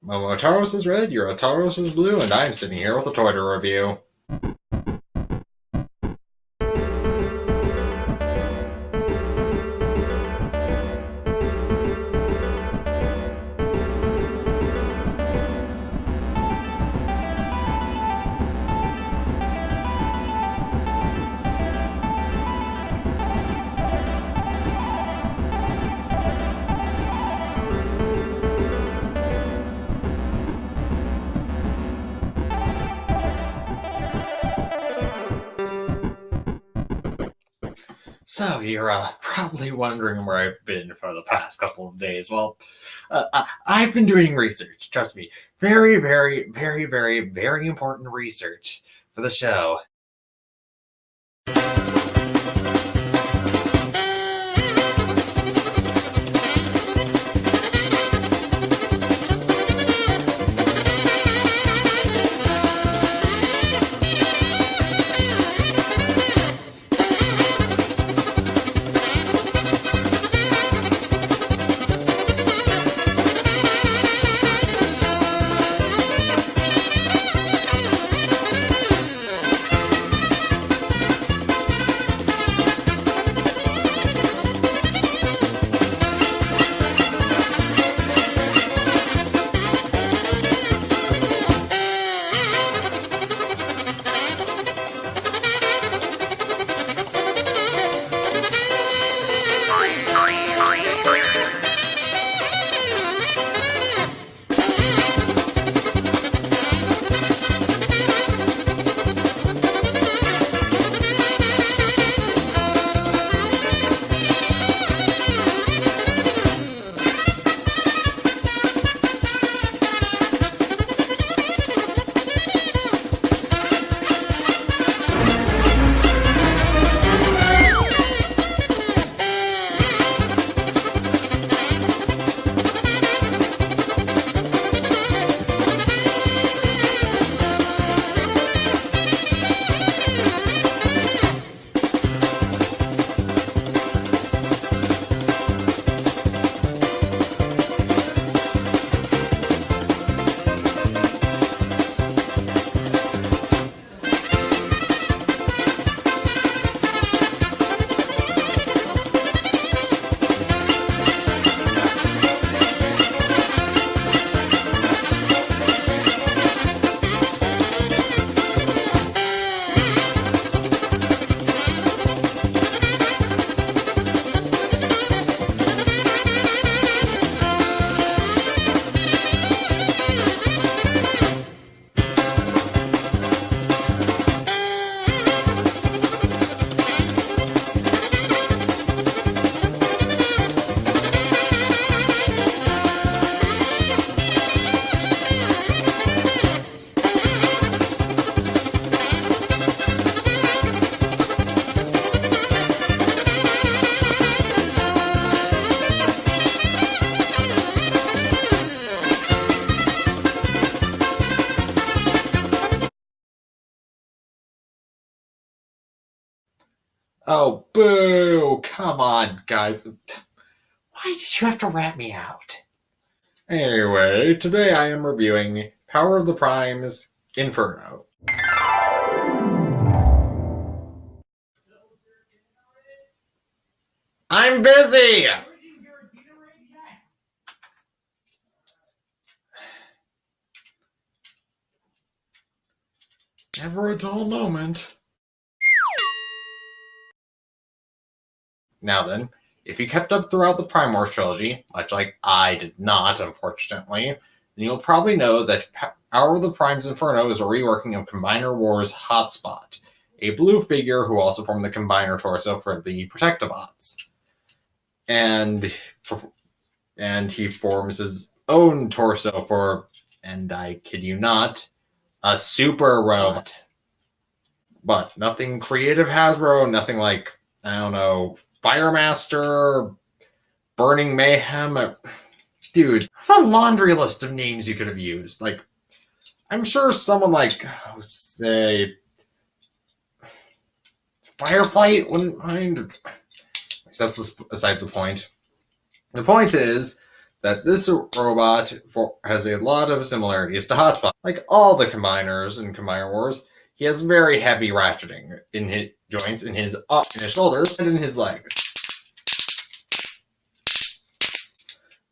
Momotaros is red, Eurotaros is blue, and I'm sitting here with a toy to review. So, you're probably wondering where I've been for the past couple of days. Well, I've been doing research. Trust me. Very, very, very, very, very important research for the show. Oh, boo! Come on, guys. Why did you have to rat me out? Anyway, today I am reviewing Power of the Primes Inferno. I'm busy! Never a dull moment. Now then, if you kept up throughout the Prime Wars trilogy, much like I did not, unfortunately, then you'll probably know that Power of the Primes Inferno is a reworking of Combiner Wars Hotspot, a blue figure who also formed the Combiner torso for the Protectobots. And he forms his own torso for, and I kid you not, a super robot. But nothing creative Hasbro, nothing like, I don't know, Firemaster, Burning Mayhem. Dude, I have a laundry list of names you could have used. Like, I'm sure someone like, say, Fireflight wouldn't mind. That's besides the point. The point is that this robot has a lot of similarities to Hotspot. Like all the combiners in Combiner Wars, he has very heavy ratcheting in his joints, in his shoulders, and in his legs.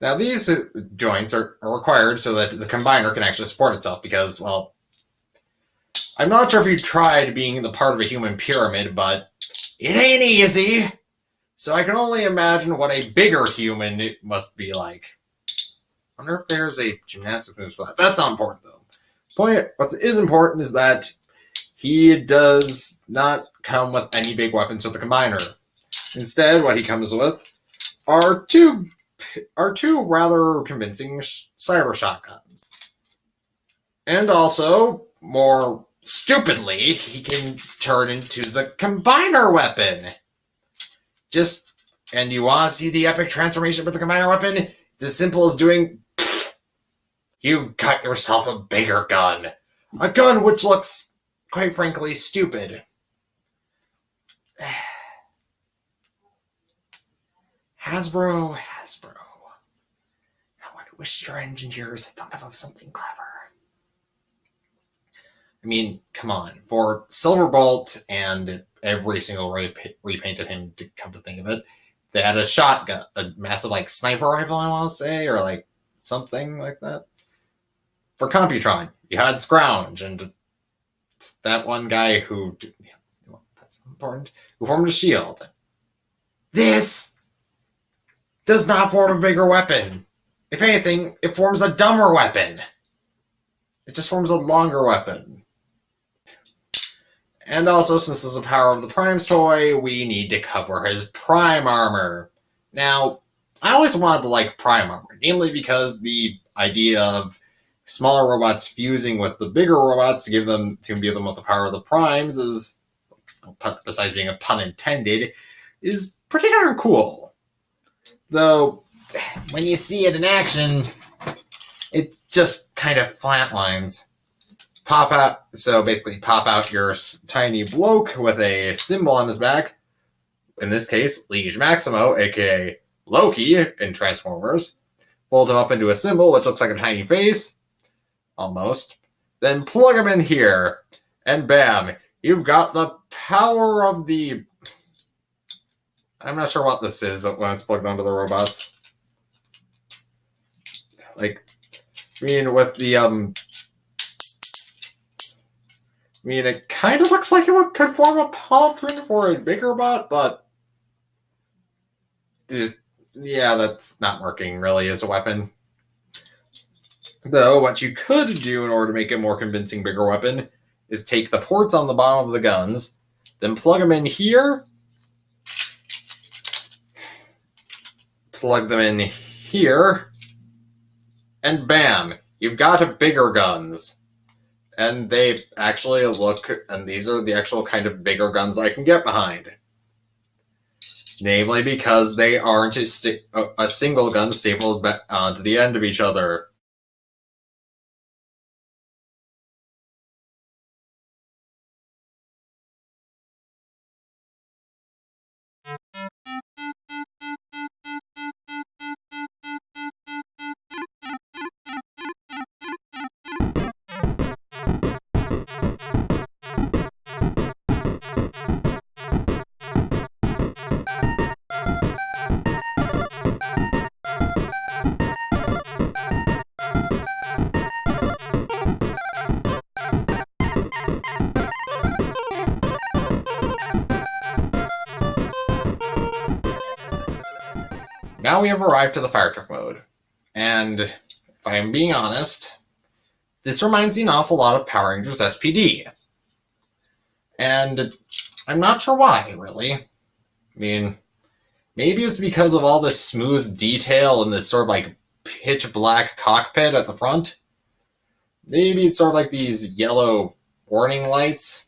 Now these joints are required so that the combiner can actually support itself because, well, I'm not sure if you tried being the part of a human pyramid, but it ain't easy. So I can only imagine what a bigger human must be like. I wonder if there's a gymnastics move for that. That's not important, though. What is important is that he does not come with any big weapons with the combiner. Instead, what he comes with are two rather convincing cyber shotguns. And also, more stupidly, he can turn into the combiner weapon. And you want to see the epic transformation with the combiner weapon? It's as simple as doing... You've got yourself a bigger gun. A gun which looks, quite frankly, stupid. Hasbro. How I wish your engineers had thought of something clever. I mean, come on. For Silverbolt and every single repainted him, to come to think of it, they had a shotgun, a massive, like, sniper rifle, I want to say, or, like, something like that. For Computron, you had Scrounge, and that one guy who... Well, that's important. Who formed a shield. This does not form a bigger weapon. If anything, it forms a dumber weapon. It just forms a longer weapon. And also, since this is the Power of the Primes toy, we need to cover his Prime Armor. Now, I always wanted to like Prime Armor, namely because the idea of smaller robots fusing with the bigger robots to imbue them with the power of the Primes is, besides being a pun intended, is pretty darn cool. Though, when you see it in action, it just kind of flatlines. So basically pop out your tiny bloke with a symbol on his back. In this case, Liege Maximo, aka Loki in Transformers. Fold him up into a symbol, which looks like a tiny face. Almost. Then plug him in here. And bam, you've got the power of the... I'm not sure what this is when it's plugged onto the robots. Like, I mean, with the, I mean, it kind of looks like it could form a pauldron for a bigger bot, but... Yeah, that's not working, really, as a weapon. Though, what you could do in order to make a more convincing bigger weapon is take the ports on the bottom of the guns, then plug them in here, plug them in here, and bam, you've got a bigger guns. And they actually look, and these are the actual kind of bigger guns I can get behind. Namely because they aren't a single gun stapled onto the end of each other. Now we have arrived to the fire truck mode. And if I'm being honest, this reminds me an awful lot of Power Rangers SPD. And I'm not sure why, really. I mean, maybe it's because of all this smooth detail and this sort of like pitch black cockpit at the front. Maybe it's sort of like these yellow warning lights.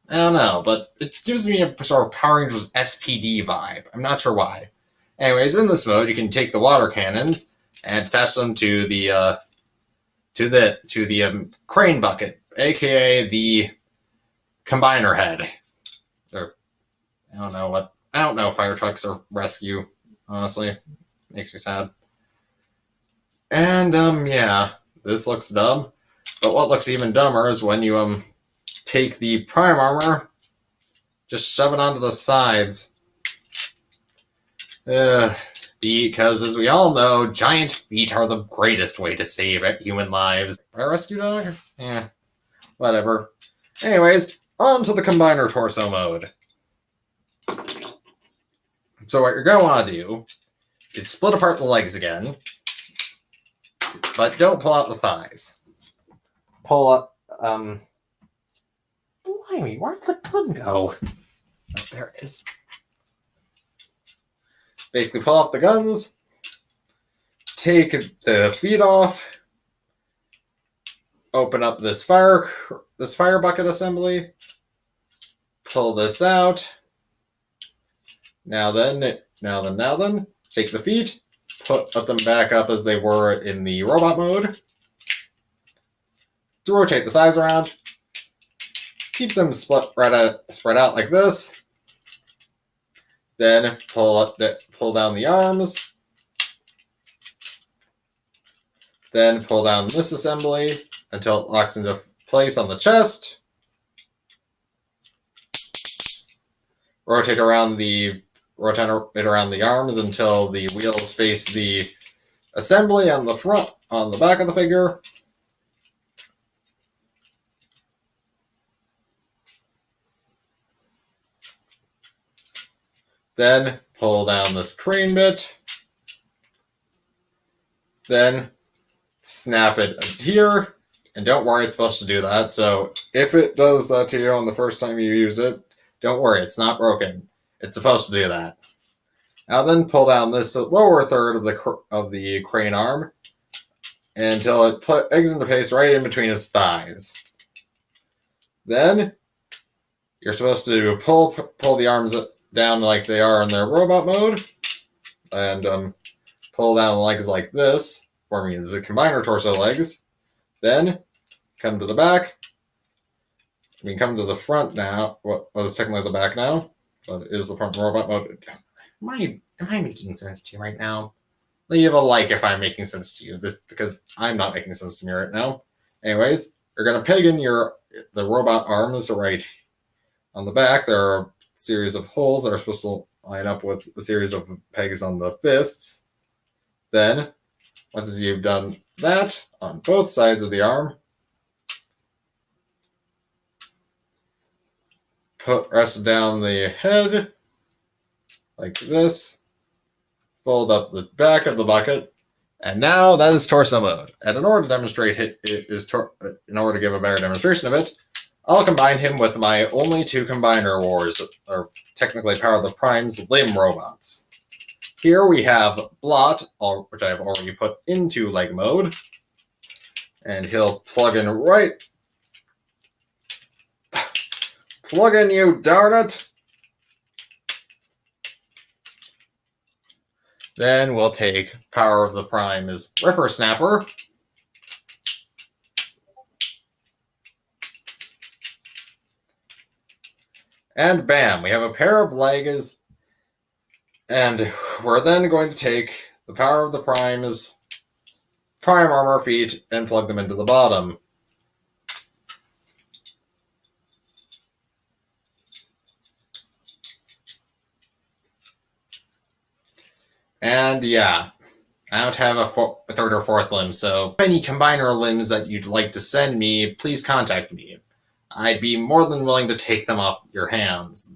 I don't know, but it gives me a sort of Power Rangers SPD vibe. I'm not sure why. Anyways, in this mode, you can take the water cannons and attach them to the crane bucket, aka the combiner head. Or I don't know fire trucks or rescue. Honestly, makes me sad. And, yeah, this looks dumb. But what looks even dumber is when you, take the prime armor, just shove it onto the sides. Because, as we all know, giant feet are the greatest way to save human lives. A rescue dog? Yeah, whatever. Anyways, on to the combiner torso mode. So what you're going to want to do is split apart the legs again, but don't pull out the thighs. Pull up, blimey, where'd the gun go? Oh, there it is. Basically pull off the guns, take the feet off, open up this fire bucket assembly, pull this out. Now then, take the feet, put them back up as they were in the robot mode. Rotate the thighs around. Keep them spread out like this. Then pull down the arms. Then pull down this assembly until it locks into place on the chest. Rotate it around the arms until the wheels face the assembly on the back of the figure. Then pull down this crane bit. Then snap it here. And don't worry, it's supposed to do that. So if it does that to you on the first time you use it, don't worry, it's not broken. It's supposed to do that. Now then pull down this lower third of the crane arm until it eggs into place right in between his thighs. Then you're supposed to pull the arms down like they are in their robot mode, and pull down the legs like this, forming the combiner torso legs. Then come to the back. Come to the front now. Well, it's technically the back now, but it is the front robot mode. Am I making sense to you right now? Leave a like if I'm making sense to you, because I'm not making sense to me right now. Anyways, you're gonna peg in the robot arms right on the back. There are a series of holes that are supposed to line up with a series of pegs on the fists. Then, once you've done that on both sides of the arm, rest down the head like this. Fold up the back of the bucket, and now that is torso mode. And in order to demonstrate in order to give a better demonstration of it, I'll combine him with my only two combiner wars, or technically Power of the Prime's limb robots. Here we have Blot, which I've already put into leg mode, and he'll plug in right. Plug in, you darn it! Then we'll take Power of the Prime's Ripper Snapper. And bam, we have a pair of legs. And we're then going to take the Power of the Prime's Prime Armor feet and plug them into the bottom. And yeah, I don't have a third or fourth limb, so if any combiner limbs that you'd like to send me, please contact me. I'd be more than willing to take them off your hands.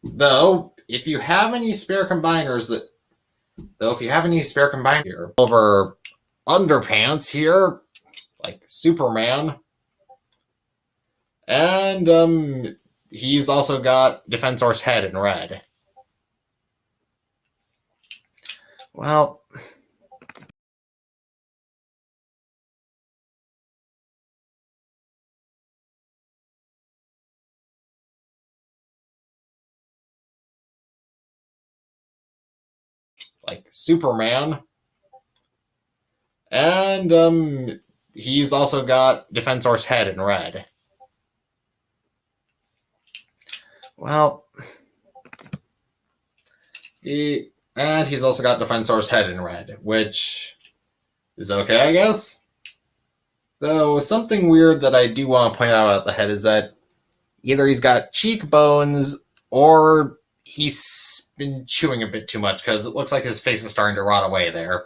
Though, if you have any spare combiners here, over underpants here, like Superman, and he's also got Defensor's head in red. Well, like Superman, and he's also got Defensor's head in red. Well, And he's also got Defensor's head in red, which is okay, I guess. Though something weird that I do want to point out about the head is that either he's got cheekbones or he's been chewing a bit too much, because it looks like his face is starting to rot away there.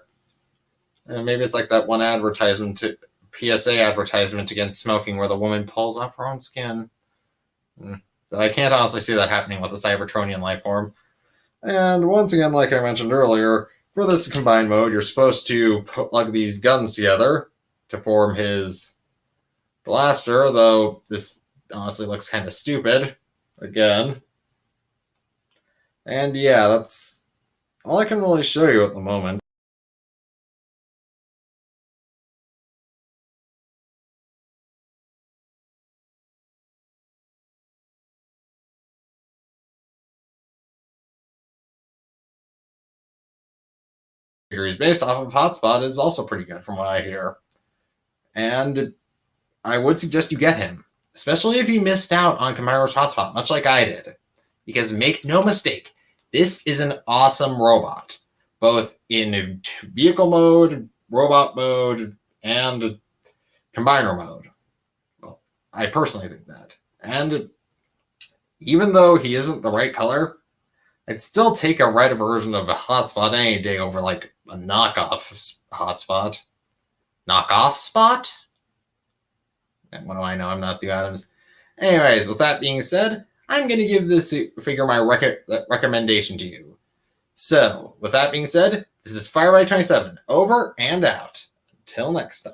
And maybe it's like that one advertisement, PSA advertisement against smoking, where the woman pulls off her own skin. But I can't honestly see that happening with a Cybertronian life form. And once again, like I mentioned earlier, for this combined mode, you're supposed to plug these guns together to form his blaster, though this honestly looks kind of stupid, again. And yeah, that's all I can really show you at the moment. Series based off of Hotspot is also pretty good from what I hear. And I would suggest you get him, especially if you missed out on Camaro's Hotspot, much like I did. Because make no mistake, this is an awesome robot, both in vehicle mode, robot mode, and combiner mode. Well, I personally think that. And even though he isn't the right color, I'd still take a red version of a Hotspot any day over like a knockoff Hotspot. Knockoff spot? And what do I know? I'm not the Adams. Anyways, with that being said, I'm going to give this figure my recommendation to you. So, with that being said, this is FireByte 27, over and out. Until next time.